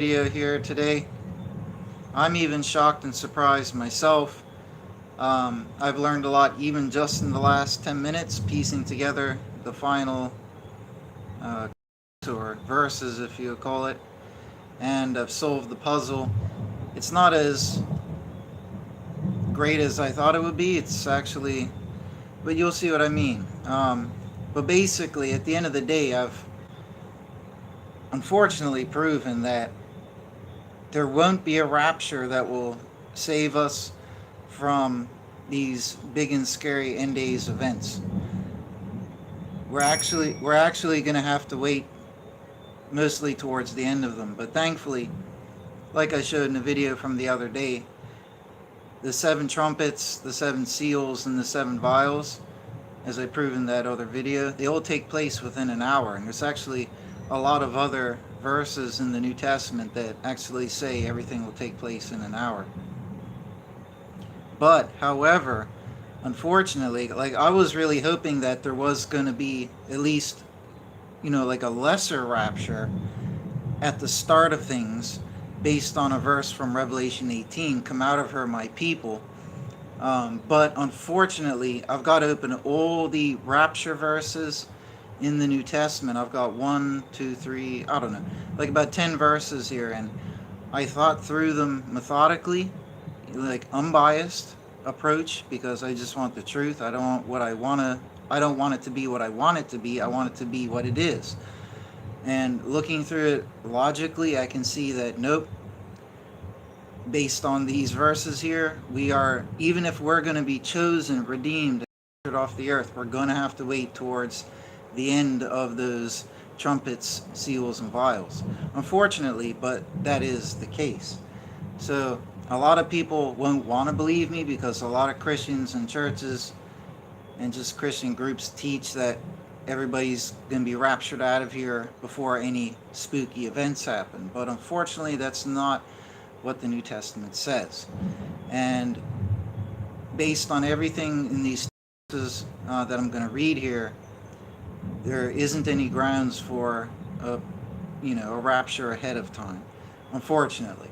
Video here today. I'm even shocked and surprised myself. I've learned a lot even just in the last 10 minutes, piecing together the final uh, or verses, if you call it, and I've solved the puzzle. It's not as great as I thought it would be. It's actually, but you'll see what I mean. But basically, at the end of the day, I've unfortunately proven that there won't be a rapture that will save us from these big and scary end days events. We're actually going to have to wait mostly towards the end of them. But thankfully, like I showed in the video from the other day, the seven trumpets, the seven seals, and the seven vials, as I proved in that other video, they all take place within an hour. And there's actually a lot of other verses in the New Testament that actually say everything will take place in an hour. But, however, unfortunately, like I was really hoping that there was going to be at least, like a lesser rapture at the start of things based on a verse from Revelation 18, come out of her, my people. But unfortunately, I've got to open all the rapture verses in the New Testament. I've got one, two, three, I don't know, like about 10 verses here. And I thought through them methodically, like unbiased approach, because I just want the truth. I don't want what I want to, I don't want it to be what I want it to be. I want it to be what it is. And looking through it logically, I can see that nope, based on these verses here, we are, even if we're going to be chosen, redeemed, off the earth, we're going to have to wait towards the end of those trumpets, seals, and vials. Unfortunately, but that is the case. So a lot of people won't want to believe me because a lot of Christians and churches and just Christian groups teach that everybody's going to be raptured out of here before any spooky events happen. But unfortunately, that's not what the New Testament says. And based on everything in these texts that I'm going to read here, there isn't any grounds for a rapture ahead of time, unfortunately.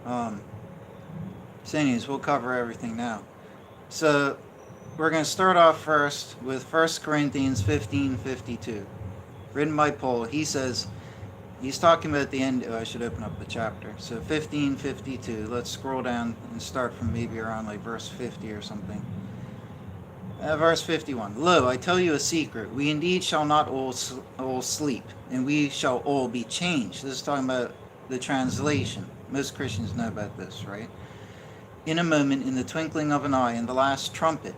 So anyways, we'll cover everything now. So we're going to start off first with 1 Corinthians 15:52, written by Paul. He says, he's talking about the end. I should open up the chapter. So 15:52. Let's scroll down and start from maybe around like verse 50 or something. Verse 51. Lo, I tell you a secret. We indeed shall not all sleep, and we shall all be changed. This is talking about the translation. Most Christians know about this, right? In a moment, in the twinkling of an eye, in the last trumpet.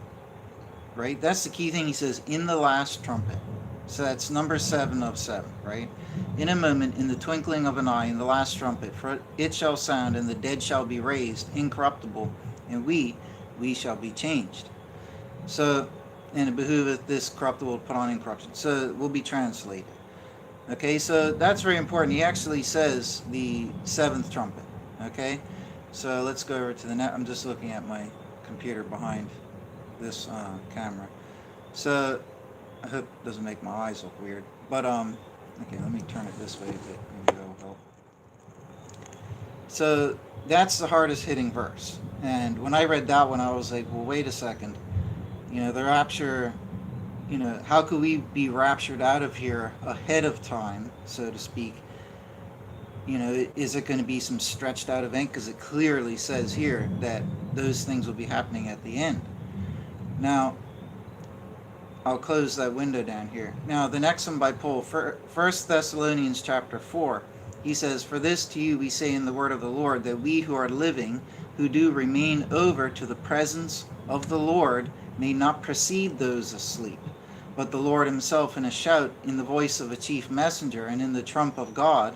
Right? That's the key thing. He says, in the last trumpet. So that's number 7 of 7, right? In a moment, in the twinkling of an eye, in the last trumpet, for it shall sound, and the dead shall be raised, incorruptible, and we shall be changed. So, and it behooveth this corruptible to put on incorruption. So it will be translated. Okay, so that's very important. He actually says the 7th trumpet. Okay, so let's go over to the net. I'm just looking at my computer behind this camera. So I hope it doesn't make my eyes look weird. But okay, let me turn it this way a bit. Maybe that'll help. So that's the hardest hitting verse. And when I read that one, I was like, well, wait a second. The rapture, how could we be raptured out of here ahead of time, so to speak? Is it going to be some stretched out event? Because it clearly says here that those things will be happening at the end. Now, I'll close that window down here. Now, the next one by Paul, 1 Thessalonians chapter 4, he says, for this to you we say in the word of the Lord, that we who are living, who do remain over to the presence of the Lord, may not precede those asleep. But the Lord himself in a shout, in the voice of a chief messenger, and in the trump of God,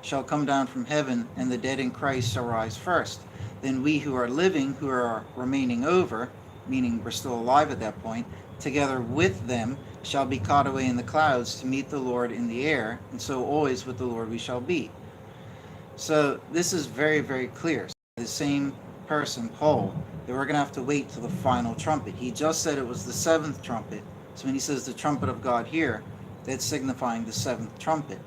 shall come down from heaven, and the dead in Christ shall rise first. Then we who are living, who are remaining over, meaning we're still alive at that point, together with them shall be caught away in the clouds to meet the Lord in the air, and so always with the Lord we shall be. So this is very, very clear. The same person, Paul, that we're going to have to wait till the final trumpet. He just said it was the 7th trumpet. So when he says the trumpet of God here, that's signifying the 7th trumpet.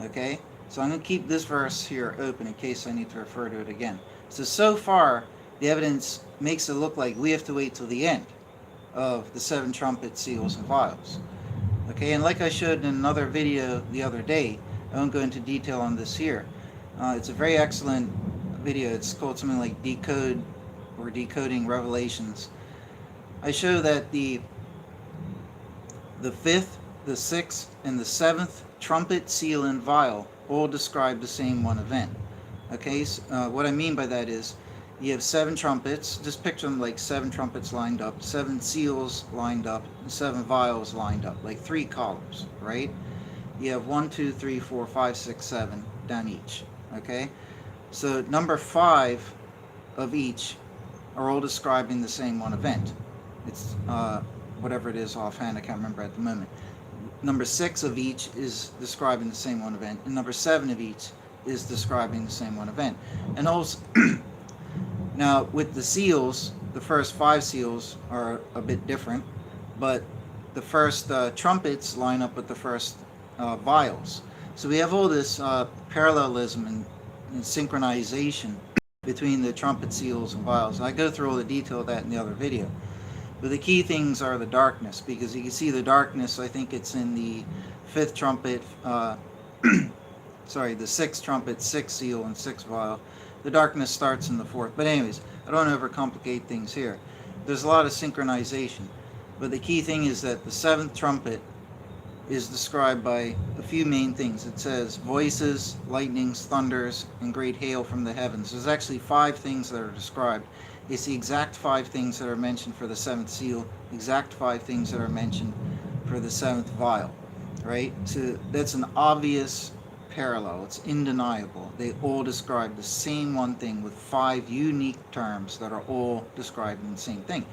Okay? So I'm going to keep this verse here open in case I need to refer to it again. So far, the evidence makes it look like we have to wait till the end of the 7 trumpet seals and vials. Okay, and like I showed in another video the other day, I won't go into detail on this here. It's a very excellent video. It's called something like Decode or Decoding Revelations. I show that the 5th, the 6th, and the 7th trumpet, seal, and vial all describe the same one event. Okay, so, what I mean by that is you have 7 trumpets, just picture them like 7 trumpets lined up, 7 seals lined up, and 7 vials lined up, like 3 columns, right? You have 1, 2, 3, 4, 5, 6, 7 down each, okay? So number 5 of each are all describing the same one event. It's whatever it is offhand, I can't remember at the moment. Number 6 of each is describing the same one event, and number 7 of each is describing the same one event. And also, now with the seals, the first 5 seals are a bit different, but the first trumpets line up with the first vials. So we have all this parallelism and synchronization between the trumpet, seals, and vials. And I go through all the detail of that in the other video. But the key things are the darkness, because you can see the darkness, I think it's in the 5th trumpet, sorry, the 6th trumpet, 6th seal, and 6th vial. The darkness starts in the 4th. But anyways, I don't overcomplicate things here. There's a lot of synchronization. But the key thing is that the 7th trumpet is described by a few main things. It says voices, lightnings, thunders, and great hail from the heavens. There's actually 5 things that are described. It's the exact 5 things that are mentioned for the 7th seal, exact 5 things that are mentioned for the 7th vial, right? So that's an obvious parallel. It's undeniable. They all describe the same one thing with 5 unique terms that are all describing the same thing.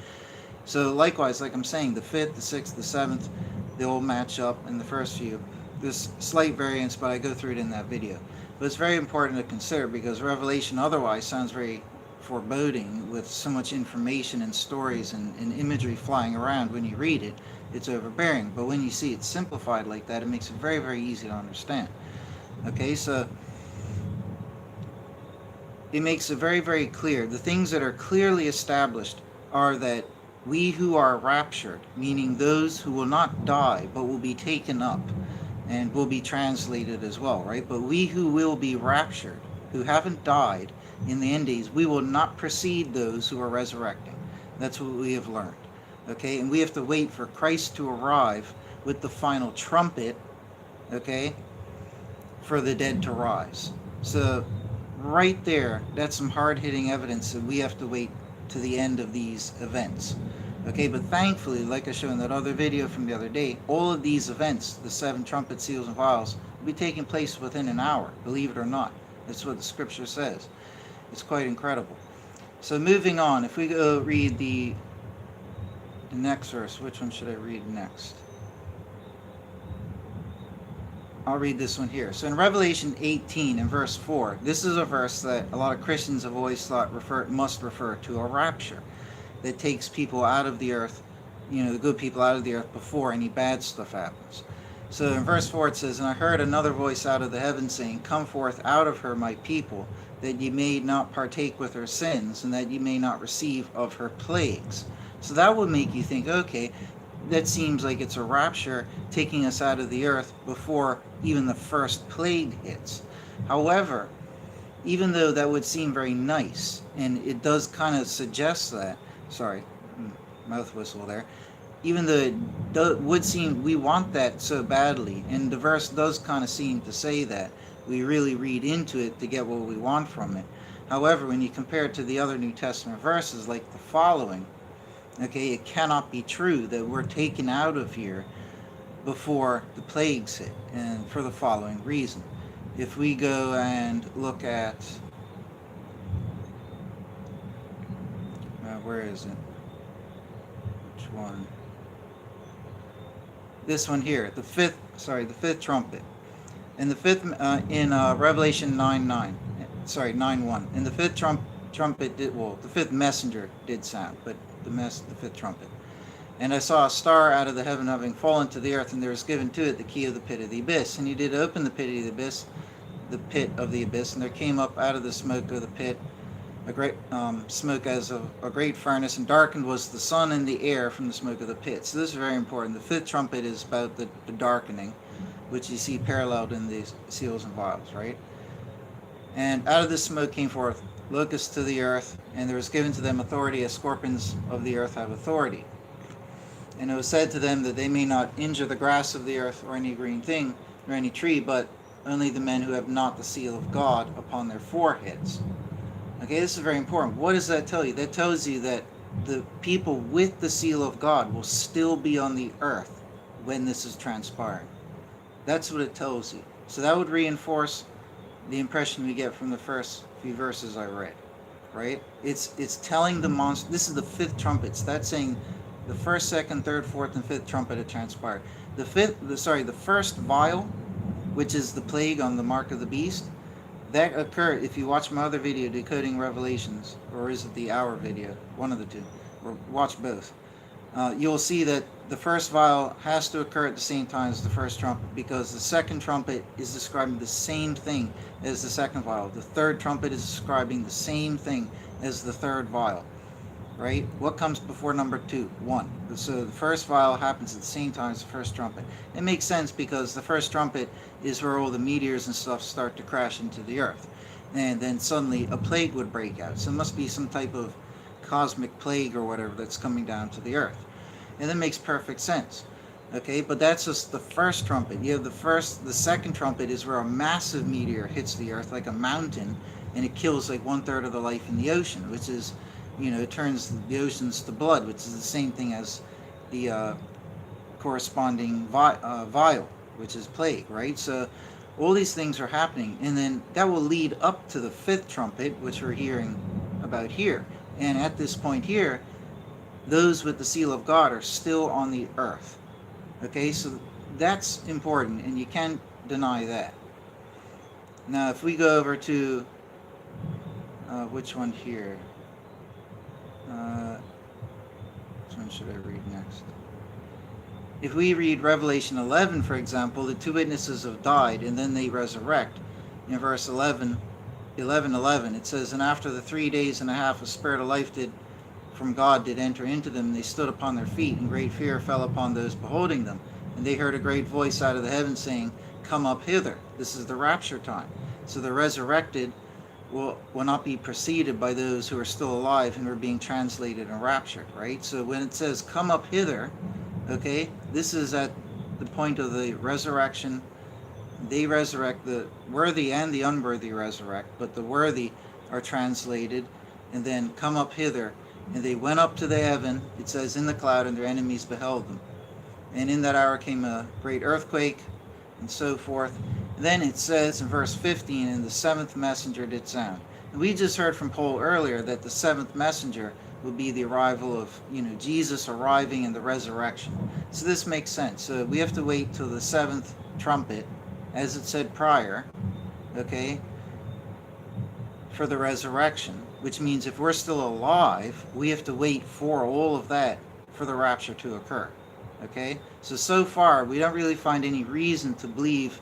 So likewise, like I'm saying, the 5th, the 6th, the 7th, they all match up in the first few. There's slight variance, but I go through it in that video. But it's very important to consider, because Revelation otherwise sounds very foreboding with so much information and stories and imagery flying around. When you read it, it's overbearing. But when you see it simplified like that, it makes it very, very easy to understand. Okay, so it makes it very, very clear. The things that are clearly established are that we who are raptured, meaning those who will not die but will be taken up and will be translated as well, right? But we who will be raptured, who haven't died in the end days, we will not precede those who are resurrecting. That's what we have learned. Okay, and we have to wait for Christ to arrive with the final trumpet, okay, for the dead to rise. So right there, that's some hard-hitting evidence that we have to wait to the end of these events. Okay, but thankfully, like I showed in that other video from the other day, all of these events, the 7 trumpet, seals, and vials, will be taking place within an hour, believe it or not. That's what the scripture says. It's quite incredible. So moving on, if we go read the next verse, which one should I read next? I'll read this one here. So in Revelation 18 and verse 4, this is a verse that a lot of Christians have always thought must refer to a rapture that takes people out of the earth, the good people out of the earth before any bad stuff happens. So in verse 4 it says, "And I heard another voice out of the heavens saying, Come forth out of her, my people, that ye may not partake with her sins, and that ye may not receive of her plagues." So that would make you think, okay, that seems like it's a rapture taking us out of the earth before even the first plague hits. However, even though that would seem very nice, and it does kind of suggest that, sorry, mouth whistle there, even though it would seem we want that so badly, and the verse does kind of seem to say that, we really read into it to get what we want from it. However, when you compare it to the other New Testament verses, like the following, okay, it cannot be true that we're taken out of here before the plagues hit, and for the following reason. If we go and look at, where is it? Which one? This one here, the fifth trumpet. And the fifth, in Revelation 9:1. And the fifth trumpet did, the fifth messenger did sound, but the fifth trumpet. And I saw a star out of the heaven having fallen to the earth, and there was given to it the key of the pit of the abyss. And he did open the pit of the abyss, the pit of the abyss, and there came up out of the smoke of the pit a great smoke as of a great furnace, and darkened was the sun and the air from the smoke of the pit. So this is very important. The fifth trumpet is about the darkening, which you see paralleled in the seals and vials, right? And out of this smoke came forth locusts to the earth, and there was given to them authority as scorpions of the earth have authority. And it was said to them that they may not injure the grass of the earth or any green thing or any tree, but only the men who have not the seal of God upon their foreheads. Okay, this is very important. What does that tell you? That tells you that the people with the seal of God will still be on the earth when this is transpiring. That's what it tells you. So that would reinforce the impression we get from the first few verses I read, right? It's telling the monster. This is the fifth trumpet. That's saying the first, second, third, fourth, and fifth trumpet had transpired. The first vial, which is the plague on the mark of the beast, that occurred. If you watch my other video, Decoding Revelations, or is it the Hour video? One of the two, or watch both. You'll see that the first vial has to occur at the same time as the first trumpet, because the second trumpet is describing the same thing as the second vial. The third trumpet is describing the same thing as the third vial, right? What comes before number 2? 1. So the first vial happens at the same time as the first trumpet. It makes sense because the first trumpet is where all the meteors and stuff start to crash into the earth. And then suddenly a plague would break out. So it must be some type of cosmic plague or whatever that's coming down to the earth. And that makes perfect sense. Okay, but that's just the first trumpet. You have the second trumpet is where a massive meteor hits the earth like a mountain, and it kills like 1/3 of the life in the ocean, which is, it turns the oceans to blood, which is the same thing as the corresponding vial, which is plague, right? So all these things are happening, and then that will lead up to the fifth trumpet, which we're hearing about here. And at this point here, those with the seal of God are still on the earth. Okay, so that's important, and you can't deny that. Now, if we go over to which one here? Which one should I read next? If we read Revelation 11, for example, the two witnesses have died, and then they resurrect. In verse 11, it says, "And after the 3 days and a half, a spirit of life from God did enter into them, and they stood upon their feet, and great fear fell upon those beholding them. And they heard a great voice out of the heavens saying, 'Come up hither.'" This is the rapture time. So the resurrected will not be preceded by those who are still alive and are being translated and raptured, right? So when it says, "Come up hither," okay, this is at the point of the resurrection. They resurrect, the worthy and the unworthy resurrect, but the worthy are translated, and then "come up hither." And they went up to the heaven, it says, in the cloud, and their enemies beheld them. And in that hour came a great earthquake, and so forth. And then it says in verse 15, "And the seventh messenger did sound." And we just heard from Paul earlier that the seventh messenger will be the arrival of, Jesus arriving in the resurrection. So this makes sense. So we have to wait till the seventh trumpet, as it said prior, okay, for the resurrection, which means if we're still alive, we have to wait for all of that for the rapture to occur. Okay? So far, we don't really find any reason to believe,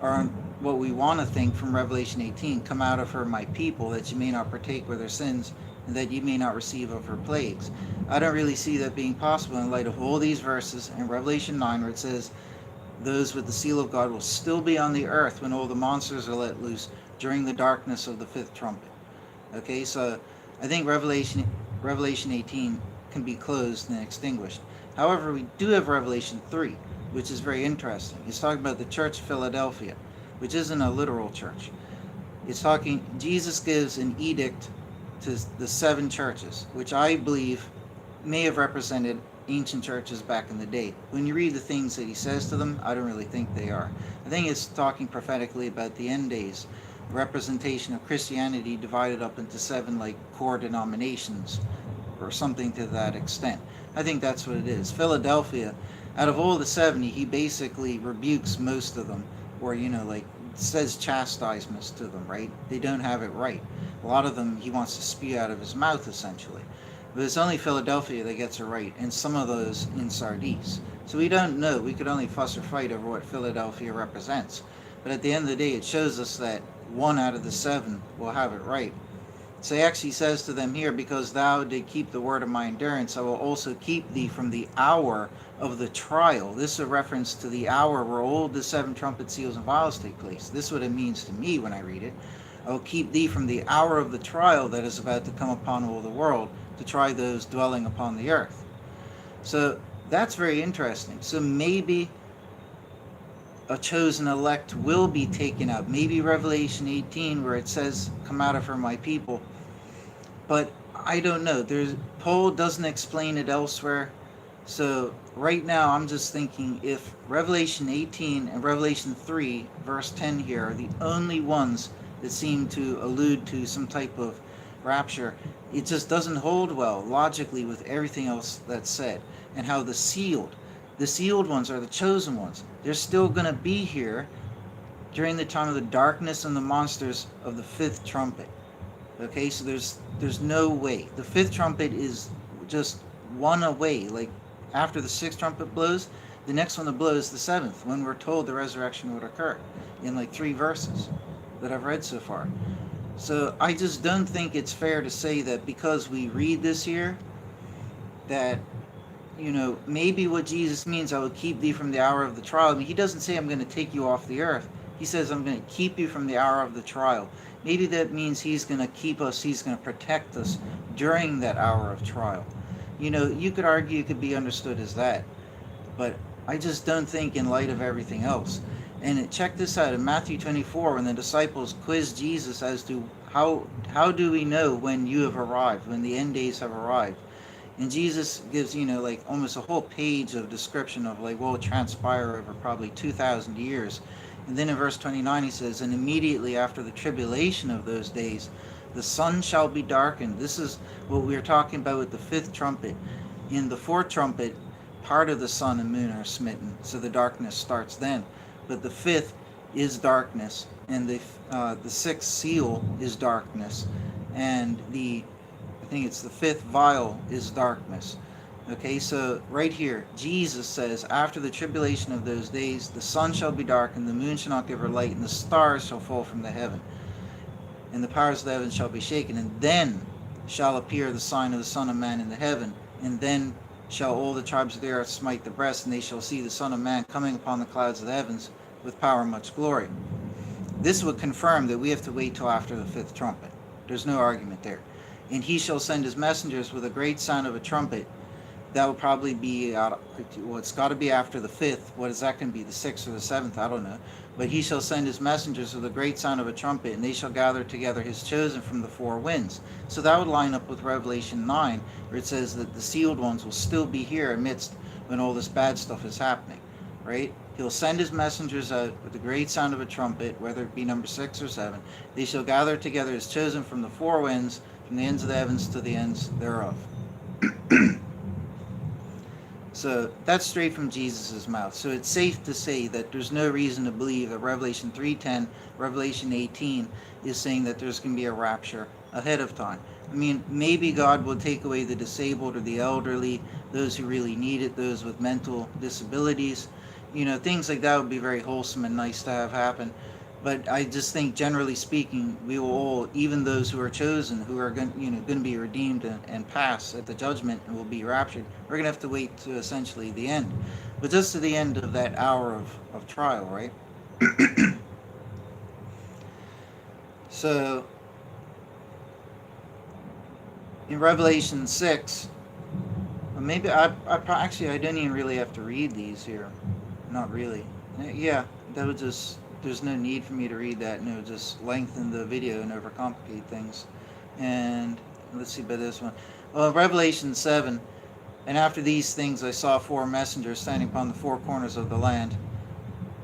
or what we want to think from Revelation 18, "Come out of her, my people, that you may not partake with her sins, and that you may not receive of her plagues." I don't really see that being possible in light of all these verses in Revelation 9, where it says those with the seal of God will still be on the earth when all the monsters are let loose during the darkness of the fifth trumpet. Okay, so I think Revelation 18 can be closed and extinguished. However, we do have Revelation 3, which is very interesting. It's talking about the church of Philadelphia, which isn't a literal church. It's talking, Jesus gives an edict to the 7 churches, which I believe may have represented ancient churches back in the day. When you read the things that he says to them, I don't really think they are. I think it's talking prophetically about the end days, representation of Christianity divided up into 7 like core denominations, or something to that extent. I think that's what it is. Philadelphia, out of all the 70, he basically rebukes most of them, or says chastisements to them, right? They don't have it right. A lot of them he wants to spew out of his mouth, essentially. But it's only Philadelphia that gets it right, and some of those in Sardis. So we don't know. We could only fuss or fight over what Philadelphia represents. But at the end of the day, it shows us that one out of the seven will have it right. So he actually says to them here, because thou did keep the word of my endurance, I will also keep thee from the hour of the trial. This is a reference to the hour where all the seven trumpet seals and vials take place. This is what it means to me when I read it. I will keep thee from the hour of the trial that is about to come upon all the world, to try those dwelling upon the earth. So that's very interesting. So maybe a chosen elect will be taken out. Maybe Revelation 18, where it says, come out of her, my people. But I don't know. Paul doesn't explain it elsewhere. So right now I'm just thinking, if Revelation 18 and Revelation 3 verse 10 here are the only ones that seem to allude to some type of rapture, it just doesn't hold well logically with everything else that's said. And how the sealed ones are the chosen ones. They're still going to be here during the time of the darkness and the monsters of the fifth trumpet. Okay, so there's no way. The fifth trumpet is just one away. Like after the sixth trumpet blows, the next one to blow is the seventh, when we're told the resurrection would occur in like 3 verses that I've read so far. So I just don't think it's fair to say that because we read this here, that maybe what Jesus means, I will keep thee from the hour of the trial. I mean, he doesn't say I'm going to take you off the earth. He says I'm going to keep you from the hour of the trial. Maybe that means he's going to keep us, he's going to protect us during that hour of trial. You could argue it could be understood as that, but I just don't think in light of everything else. And check this out, in Matthew 24, when the disciples quiz Jesus as to how do we know when you have arrived, when the end days have arrived. And Jesus gives, like almost a whole page of description of like what will transpire over probably 2,000 years. And then in verse 29 he says, and immediately after the tribulation of those days, the sun shall be darkened. This is what we were talking about with the fifth trumpet. In the fourth trumpet, part of the sun and moon are smitten, so the darkness starts then. But the fifth is darkness, and the sixth seal is darkness, and I think it's the fifth vial is darkness. Okay, so right here, Jesus says, after the tribulation of those days, the sun shall be darkened, the moon shall not give her light, and the stars shall fall from the heaven, and the powers of the heaven shall be shaken. And then shall appear the sign of the Son of Man in the heaven, and then shall all the tribes of the earth smite the breast, and they shall see the Son of Man coming upon the clouds of the heavens with power and much glory. This would confirm that we have to wait till after the fifth trumpet. There's no argument there. And he shall send his messengers with a great sound of a trumpet. That will probably be it's got to be after the fifth. What is that going to be, the sixth or the seventh? I don't know. But he shall send his messengers with a great sound of a trumpet, and they shall gather together his chosen from the 4 winds. So that would line up with Revelation 9, where it says that the sealed ones will still be here amidst when all this bad stuff is happening, right? He'll send his messengers out with the great sound of a trumpet, whether it be number 6 or 7. They shall gather together his chosen from the 4 winds, from the ends of the heavens to the ends thereof. So that's straight from Jesus' mouth. So it's safe to say that there's no reason to believe that Revelation 3:10, Revelation 18 is saying that there's going to be a rapture ahead of time. I mean, maybe God will take away the disabled or the elderly, those who really need it, those with mental disabilities. Things like that would be very wholesome and nice to have happen. But I just think, generally speaking, we will all, even those who are chosen, who are going to be redeemed and pass at the judgment and will be raptured, we're going to have to wait to essentially the end. But just to the end of that hour of trial, right? So, in Revelation 6, maybe I don't even really have to read these here. Not really. Yeah, that would just... There's no need for me to read that, and it would just lengthen the video and overcomplicate things. And let's see about this one. Well, Revelation 7, and after these things I saw 4 messengers standing upon the 4 corners of the land,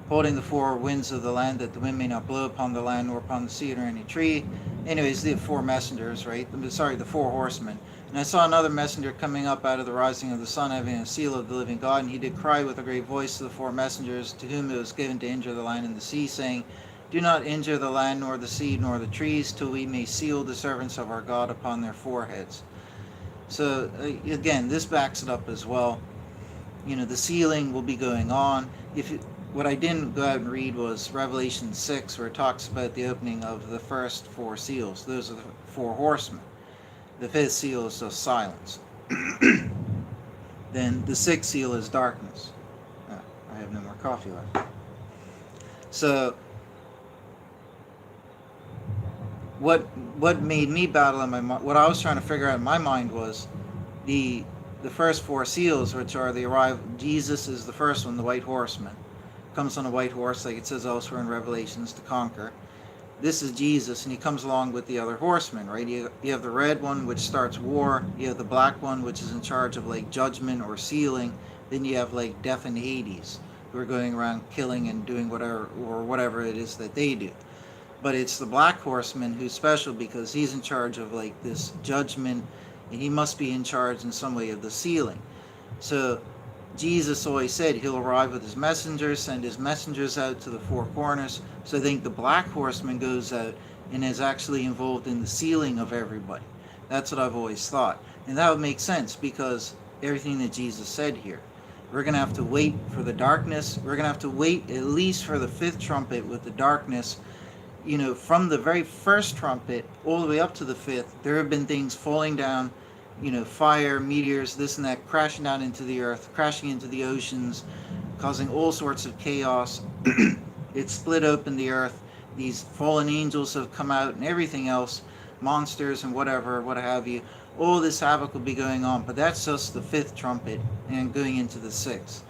holding the 4 winds of the land, that the wind may not blow upon the land nor upon the sea or any tree. Anyways, the 4 messengers, right? Sorry, the 4 horsemen. And I saw another messenger coming up out of the rising of the sun, having a seal of the living God, and he did cry with a great voice to the 4 messengers, to whom it was given to injure the land and the sea, saying, do not injure the land, nor the sea, nor the trees, till we may seal the servants of our God upon their foreheads. So, again, this backs it up as well. The sealing will be going on. what I didn't go out and read was Revelation 6, where it talks about the opening of the first four seals. Those are the four horsemen. The fifth seal is just silence. Then the sixth seal is darkness. I have no more coffee left. So what made me battle in my mind, what I was trying to figure out in my mind was the first four seals, which are the arrival. Jesus is the first one, the white horseman, comes on a white horse, like it says elsewhere in Revelations, to conquer. This is Jesus, and he comes along with the other horsemen, right? You have the red one, which starts war. You have the black one, which is in charge of like judgment or sealing. Then you have like death and Hades, who are going around killing and doing whatever it is that they do. But it's the black horseman who's special because he's in charge of like this judgment, and he must be in charge in some way of the sealing. So Jesus always said he'll arrive with his messengers, send his messengers out to the four corners. So I think the black horseman goes out and is actually involved in the sealing of everybody. That's what I've always thought. And that would make sense because everything that Jesus said here. We're going to have to wait for the darkness. We're going to have to wait at least for the fifth trumpet with the darkness. You know, from the very first trumpet all the way up to the fifth, there have been things falling down, you know, fire, meteors, this and that, crashing down into the earth, crashing into the oceans, causing all sorts of chaos. It split open the earth. These fallen angels have come out and everything else, monsters and whatever, what have you. All this havoc will be going on, but that's just the fifth trumpet and going into the sixth.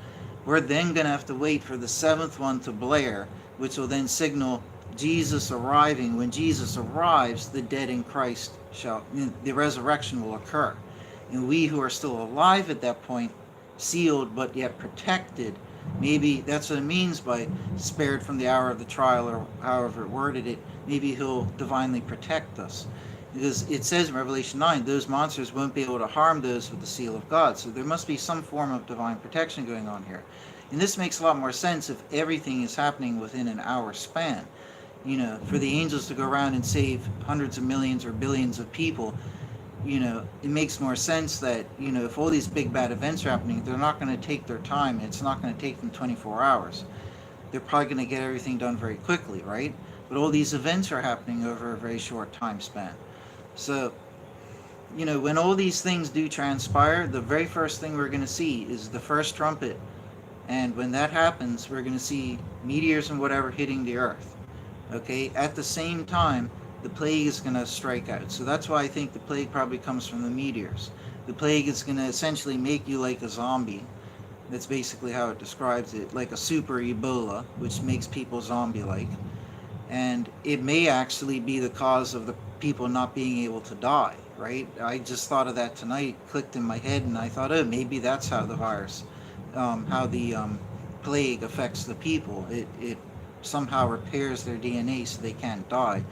We're then going to have to wait for the seventh one to blare, which will then signal Jesus arriving. When Jesus arrives, the dead in Christ the resurrection will occur. And we who are still alive at that point, sealed but yet protected, maybe that's what it means by spared from the hour of the trial, or however it worded it, maybe he'll divinely protect us. Because it says in Revelation 9, those monsters won't be able to harm those with the seal of God. So there must be some form of divine protection going on here. And this makes a lot more sense if everything is happening within an hour span. You know, for the angels to go around and save hundreds of millions or billions of people, you know, it makes more sense that, you know, if all these big bad events are happening, they're not going to take their time. It's not going to take them 24 hours. They're probably going to get everything done very quickly, right? But all these events are happening over a very short time span. So, you know, when all these things do transpire, the very first thing we're going to see is the first trumpet. And when that happens, we're going to see meteors and whatever hitting the earth. Okay, at the same time, the plague is going to strike out. So that's why I think the plague probably comes from the meteors. The plague is going to essentially make you like a zombie. That's basically how it describes it, like a super Ebola, which makes people zombie-like. And it may actually be the cause of the people not being able to die, right? I just thought of that tonight, clicked in my head, and I thought, oh, maybe that's how the virus, how the plague affects the people. It somehow repairs their DNA so they can't die.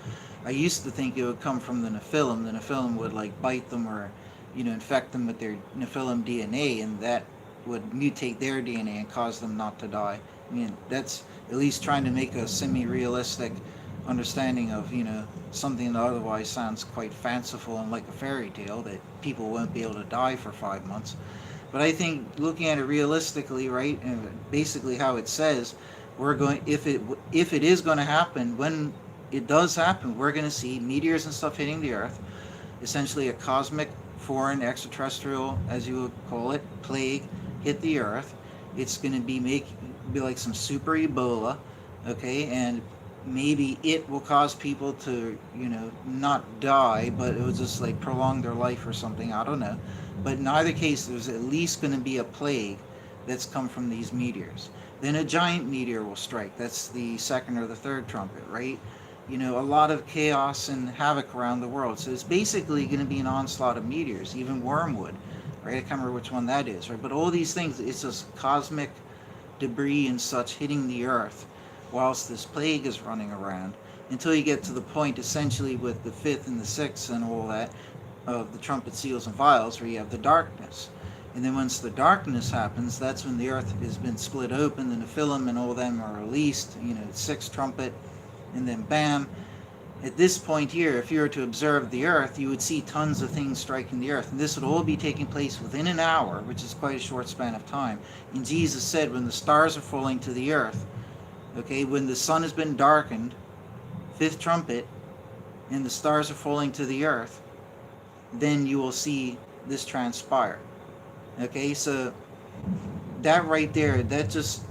I used to think it would come from the Nephilim. The Nephilim would like bite them or, you know, infect them with their Nephilim DNA, and that would mutate their DNA and cause them not to die. I mean, that's at least trying to make a semi-realistic understanding of, you know, something that otherwise sounds quite fanciful and like a fairy tale, that people won't be able to die for 5 months. But I think looking at it realistically, right, and basically how it says, we're going, if it is going to happen, when it does happen, we're going to see meteors and stuff hitting the earth, essentially a cosmic, foreign, extraterrestrial, as you would call it, plague hit the earth. It's going to be like some super Ebola, okay, and maybe it will cause people to, you know, not die, but it will just like prolong their life or something, I don't know. But in either case, there's at least going to be a plague that's come from these meteors. Then a giant meteor will strike. That's the second or the third trumpet, right? You know, a lot of chaos and havoc around the world. So it's basically going to be an onslaught of meteors, even wormwood, right? I can't remember which one that is, right? But all these things, it's just cosmic debris and such hitting the earth whilst this plague is running around, until you get to the point, essentially, with the fifth and the sixth and all that, of the trumpet, seals, and vials, where you have the darkness. And then once the darkness happens, that's when the earth has been split open, the Nephilim and all them are released, you know, sixth trumpet, and then bam, At this point here, if you were to observe the earth, you would see tons of things striking the earth. And this would all be taking place within an hour, which is quite a short span of time. And Jesus said, when the stars are falling to the earth, okay, when the sun has been darkened, fifth trumpet, and the stars are falling to the earth, then you will see this transpire. Okay, so that right there, that's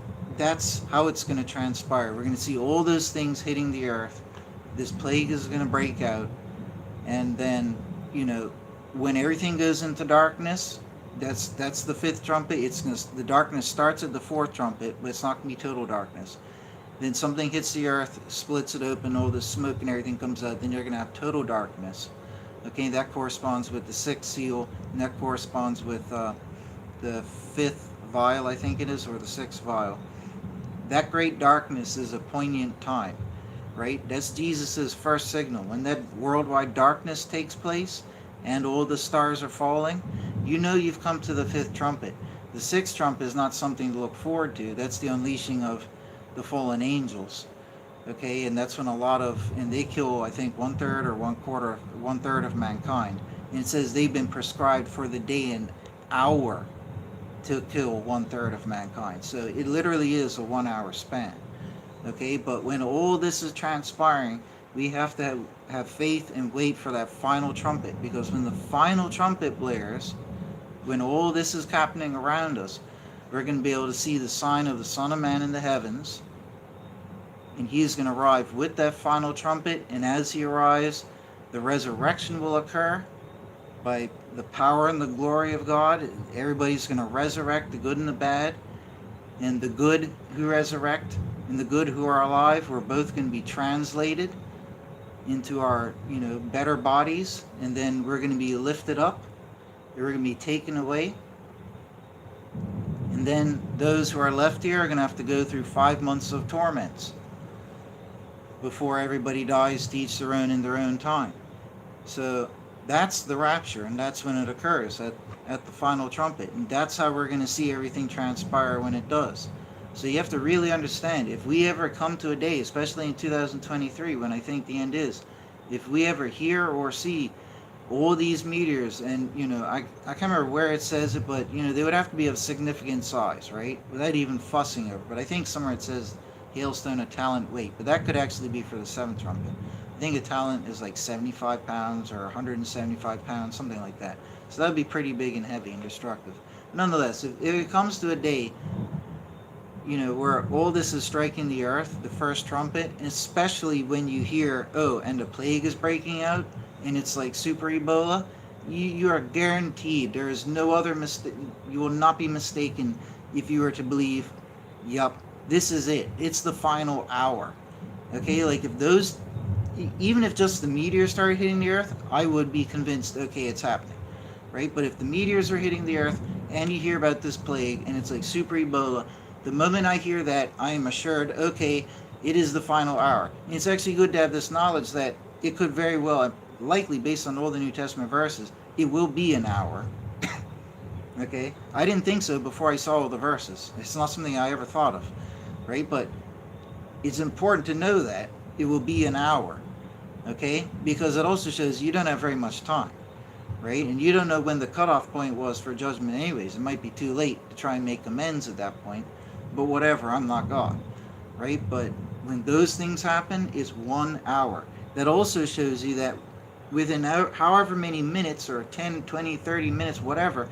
how it's going to transpire. We're going to see all those things hitting the earth. This plague is going to break out, and then, when everything goes into darkness, that's the fifth trumpet. The darkness starts at the fourth trumpet, but it's not going to be total darkness. Then something hits the earth, splits it open, all the smoke and everything comes out. Then you're going to have total darkness. Okay, that corresponds with the sixth seal, and that corresponds with the fifth vial, I think it is, or the sixth vial. That great darkness is a poignant time, right? That's Jesus's first signal. When that worldwide darkness takes place and all the stars are falling, you've come to the fifth trumpet. The sixth trumpet is not something to look forward to. That's the unleashing of the fallen angels. Okay, and that's when and they kill, I think, 1/3 or 1/3 of mankind. And it says they've been prescribed for the day and hour to kill 1/3 of mankind. So it literally is a 1 hour span. Okay, but when all this is transpiring, we have to have faith and wait for that final trumpet, because when the final trumpet blares, when all this is happening around us, we're going to be able to see the sign of the Son of Man in the heavens, and he is going to arrive with that final trumpet, and as he arrives, the resurrection will occur by the power and the glory of God. Everybody's going to resurrect, the good and the bad, and the good who resurrect and the good who are alive, we're both going to be translated into our, better bodies, and then we're going to be lifted up, we're going to be taken away, and then those who are left here are going to have to go through 5 months of torments before everybody dies to each their own in their own time. So that's the rapture, and that's when it occurs, at the final trumpet, and that's how we're going to see everything transpire when it does. So you have to really understand, if we ever come to a day, especially in 2023, when I think the end is, if we ever hear or see all these meteors, and I can't remember where it says it, but they would have to be of significant size, right, without even fussing over. But I think somewhere it says hailstone a talent weight, but that could actually be for the seventh trumpet. I think a talent is like 75 pounds or 175 pounds, something like that. So that would be pretty big and heavy and destructive. Nonetheless, if it comes to a day, where all this is striking the earth, the first trumpet, especially when you hear, and a plague is breaking out, and it's like super Ebola, you are guaranteed, there is no other mistake, you will not be mistaken if you were to believe, yep, this is it, it's the final hour. Okay, like even if just the meteors started hitting the earth, I would be convinced, okay, it's happening, right? But if the meteors are hitting the earth, and you hear about this plague, and it's like super Ebola, the moment I hear that, I am assured, okay, it is the final hour. And it's actually good to have this knowledge that it could very well, likely based on all the New Testament verses, it will be an hour. Okay? I didn't think so before I saw all the verses. It's not something I ever thought of, right? But it's important to know that it will be an hour, okay? Because it also shows you don't have very much time, right? And you don't know when the cutoff point was for judgment anyways. It might be too late to try and make amends at that point. But whatever, I'm not God, right? But when those things happen, it's 1 hour. That also shows you that within however many minutes, or 10, 20, 30 minutes, whatever,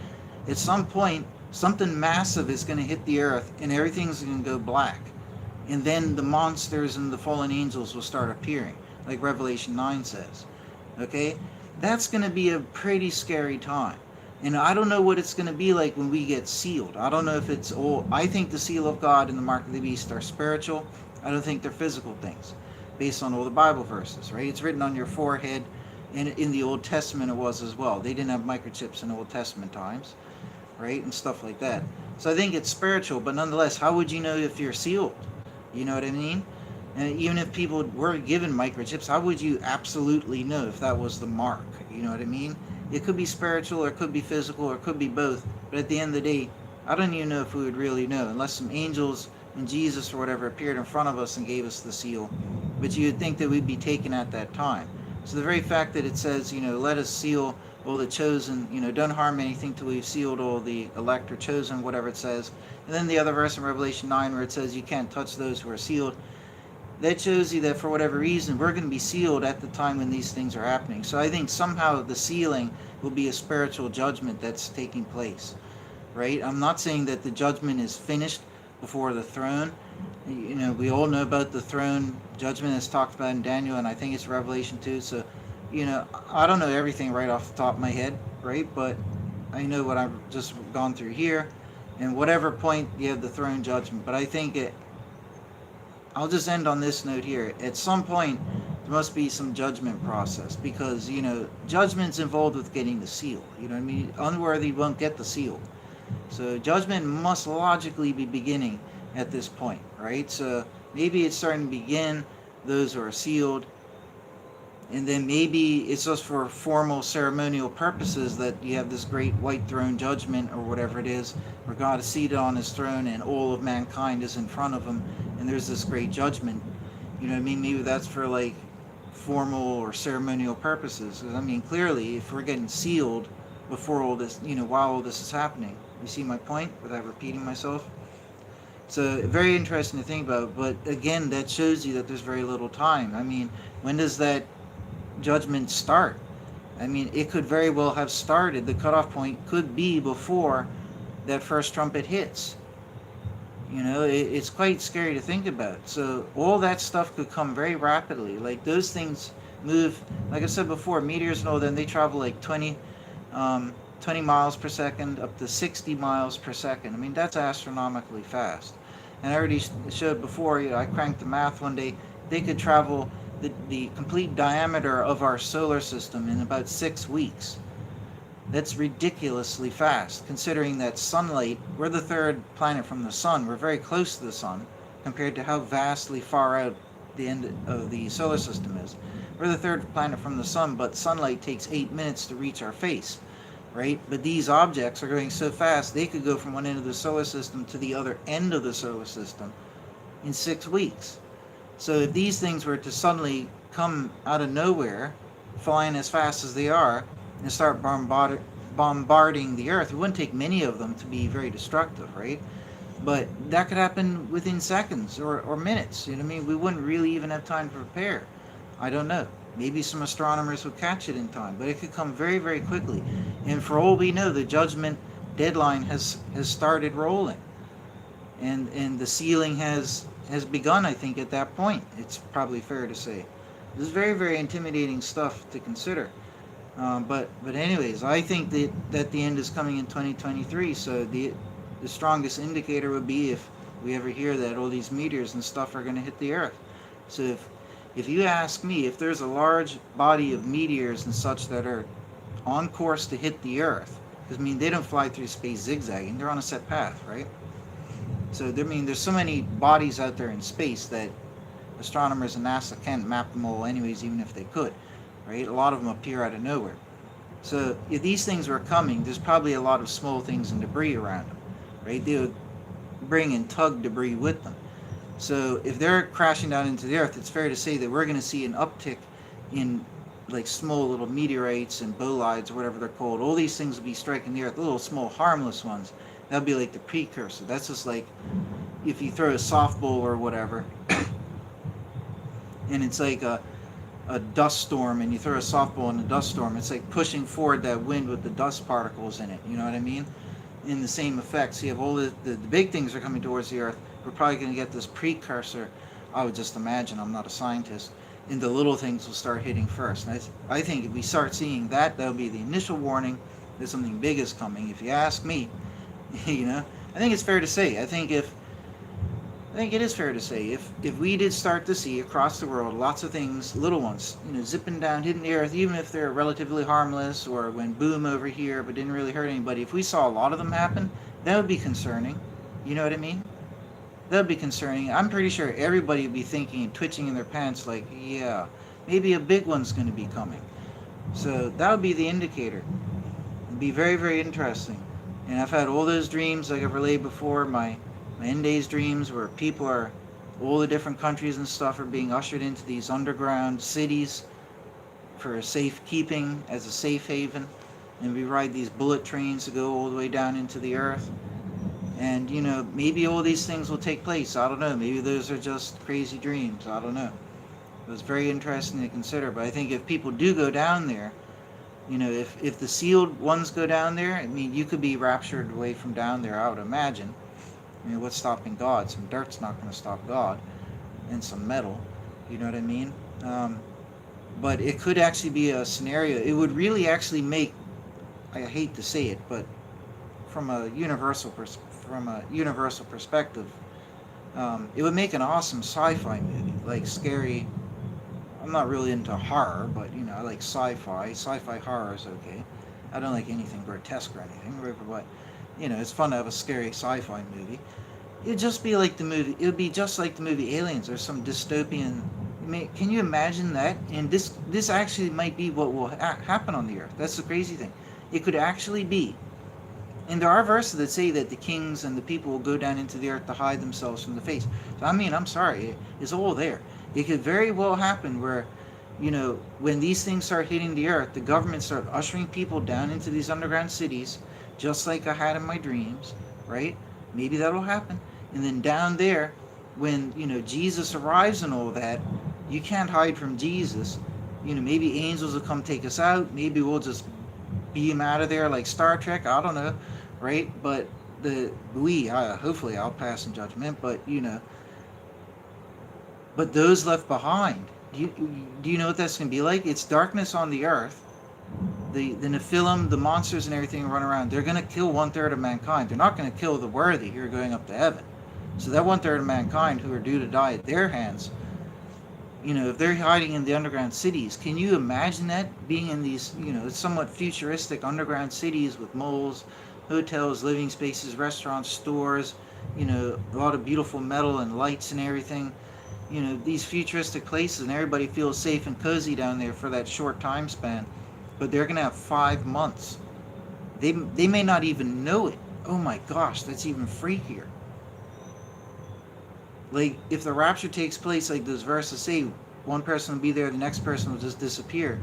at some point, something massive is going to hit the earth and everything's going to go black. And then the monsters and the fallen angels will start appearing, like Revelation 9 says. Okay? That's going to be a pretty scary time. And I don't know what it's going to be like when we get sealed. I don't know if it's all... I think the seal of God and the mark of the beast are spiritual. I don't think they're physical things, based on all the Bible verses, right? It's written on your forehead, and in the Old Testament it was as well. They didn't have microchips in Old Testament times, right? And stuff like that. So I think it's spiritual, but nonetheless, how would you know if you're sealed? You know what I mean? And even if people were given microchips, how would you absolutely know if that was the mark? You know what I mean? It could be spiritual, or it could be physical, or it could be both. But at the end of the day, I don't even know if we would really know, unless some angels and Jesus or whatever appeared in front of us and gave us the seal. but you would think that we'd be taken at that time. So the very fact that it says, let us seal all the chosen, don't harm anything till we've sealed all the elect or chosen, whatever it says. And then the other verse in Revelation 9 where it says you can't touch those who are sealed. That shows you that for whatever reason, we're going to be sealed at the time when these things are happening. So I think somehow the sealing will be a spiritual judgment that's taking place, right? I'm not saying that the judgment is finished before the throne. We all know about the throne judgment that's talked about in Daniel, and I think it's Revelation 2. So, I don't know everything right off the top of my head, right? But I know what I've just gone through here, and whatever point you have the throne judgment. But I think I'll just end on this note here. At some point, there must be some judgment process because, judgment's involved with getting the seal. You know what I mean? Unworthy won't get the seal. So judgment must logically be beginning at this point, right? So maybe it's starting to begin, those who are sealed, and then maybe it's just for formal ceremonial purposes that you have this great white throne judgment or whatever it is, where God is seated on his throne and all of mankind is in front of him, and there's this great judgment. You know what I mean? Maybe that's for like formal or ceremonial purposes. I mean, clearly, if we're getting sealed before all this, while all this is happening, you see my point without repeating myself? So very interesting to think about, but again, that shows you that there's very little time. I mean, when does that judgment start? I mean, it could very well have started. The cutoff point could be before that first trumpet hits. It's quite scary to think about. So all that stuff could come very rapidly. Like those things move, like I said before, meteors and all them, they travel like 20 miles per second up to 60 miles per second. I mean, that's astronomically fast. And I already showed before, I cranked the math one day, they could travel the complete diameter of our solar system in about 6 weeks. That's ridiculously fast, considering that sunlight, we're the third planet from the sun, we're very close to the sun, compared to how vastly far out the end of the solar system is. We're the third planet from the sun, but sunlight takes 8 minutes to reach our face, right? But these objects are going so fast, they could go from one end of the solar system to the other end of the solar system in 6 weeks. So if these things were to suddenly come out of nowhere, flying as fast as they are, and start bombarding the Earth, it wouldn't take many of them to be very destructive, right? But that could happen within seconds or minutes. You know what I mean? We wouldn't really even have time to prepare. I don't know. Maybe some astronomers would catch it in time, but it could come very, very quickly. And for all we know, the judgment deadline has started rolling, and the sealing has begun. I think at that point, it's probably fair to say. This is very, very intimidating stuff to consider. But anyways, I think that the end is coming in 2023. So the strongest indicator would be if we ever hear that all these meteors and stuff are going to hit the Earth. So if you ask me, if there's a large body of meteors and such that are on course to hit the Earth, because I mean they don't fly through space zigzagging, they're on a set path, right? So there's so many bodies out there in space that astronomers and NASA can't map them all anyways, even if they could, right? A lot of them appear out of nowhere. So if these things were coming, there's probably a lot of small things and debris around them, right? They would bring and tug debris with them. So if they're crashing down into the Earth, it's fair to say that we're going to see an uptick in like small little meteorites and bolides or whatever they're called. All these things will be striking the Earth, little small harmless ones. That'll be like the precursor. That's just like if you throw a softball or whatever, and it's like a dust storm, and you throw a softball in a dust storm, it's like pushing forward that wind with the dust particles in it. You know what I mean? In the same effect. So you have all the big things are coming towards the Earth. We're probably going to get this precursor. I would just imagine. I'm not a scientist. And the little things will start hitting first. And I think if we start seeing that, that'll be the initial warning that something big is coming. If you ask me, I think it's fair to say. I think it is fair to say if we did start to see across the world lots of things, little ones, zipping down, hitting the Earth, even if they're relatively harmless or went boom over here but didn't really hurt anybody, if we saw a lot of them happen, that would be concerning. You know what I mean? That would be concerning. I'm pretty sure everybody would be thinking and twitching in their pants like, yeah, maybe a big one's going to be coming. So that would be the indicator. It'd be very, very interesting. And I've had all those dreams like I've relayed before, my end days dreams where people are All the different countries and stuff are being ushered into these underground cities for safekeeping as a safe haven. And we ride these bullet trains to go all the way down into the earth. And, maybe all these things will take place. I don't know. Maybe those are just crazy dreams. I don't know. It was very interesting to consider. But I think if people do go down there, if the sealed ones go down there, I mean, you could be raptured away from down there, I would imagine. I mean, what's stopping God? Some dirt's not going to stop God, and some metal. You know what I mean? But it could actually be a scenario. It would really actually make. I hate to say it, but from a universal perspective, it would make an awesome sci-fi movie, like scary. I'm not really into horror, but I like sci-fi. Sci-fi horror is okay. I don't like anything grotesque or anything, but it's fun to have a scary sci-fi movie. It'd just be like the movie. It would be just like the movie Aliens or some dystopian. I mean, can you imagine that? And this actually might be what will happen on the Earth. That's the crazy thing. It could actually be. And there are verses that say that the kings and the people will go down into the earth to hide themselves from the face. So I mean, I'm sorry, it's all there. It could very well happen where, when these things start hitting the earth, the government start ushering people down into these underground cities, just like I had in my dreams, right? Maybe that'll happen. And then down there, when Jesus arrives and all that, you can't hide from Jesus. Maybe angels will come take us out. Maybe we'll just beam out of there like Star Trek. I don't know, right? But hopefully I'll pass in judgment. But those left behind. Do you know what that's gonna be like? It's darkness on the earth. The Nephilim, the monsters and everything run around. They're gonna kill 1/3 of mankind. They're not gonna kill the worthy who are going up to heaven. So that 1/3 of mankind who are due to die at their hands, if they're hiding in the underground cities, can you imagine that being in these, somewhat futuristic underground cities with malls, hotels, living spaces, restaurants, stores, a lot of beautiful metal and lights and everything, these futuristic places, and everybody feels safe and cozy down there for that short time span, but they're going to have 5 months. They may not even know it. Oh my gosh, that's even freakier. Like, if the rapture takes place, like those verses say, one person will be there, the next person will just disappear.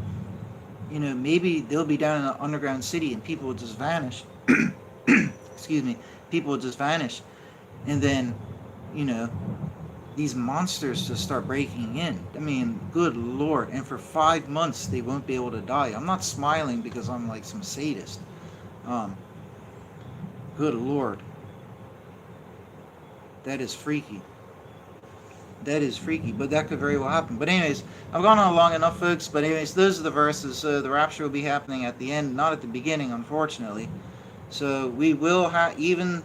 Maybe they'll be down in an underground city and people will just vanish. Excuse me. People will just vanish. And then, these monsters just start breaking in. I mean, good Lord. And for 5 months, they won't be able to die. I'm not smiling because I'm like some sadist. Good Lord. That is freaky. That is freaky, but that could very well happen. But anyways, I've gone on long enough, folks. But anyways, those are the verses. So the rapture will be happening at the end, not at the beginning, unfortunately. So we will have, even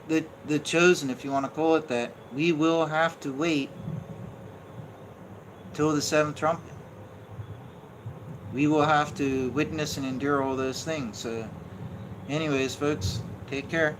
the chosen, if you want to call it that, we will have to wait till the seventh trumpet. We will have to witness and endure all those things. So anyways, folks, take care.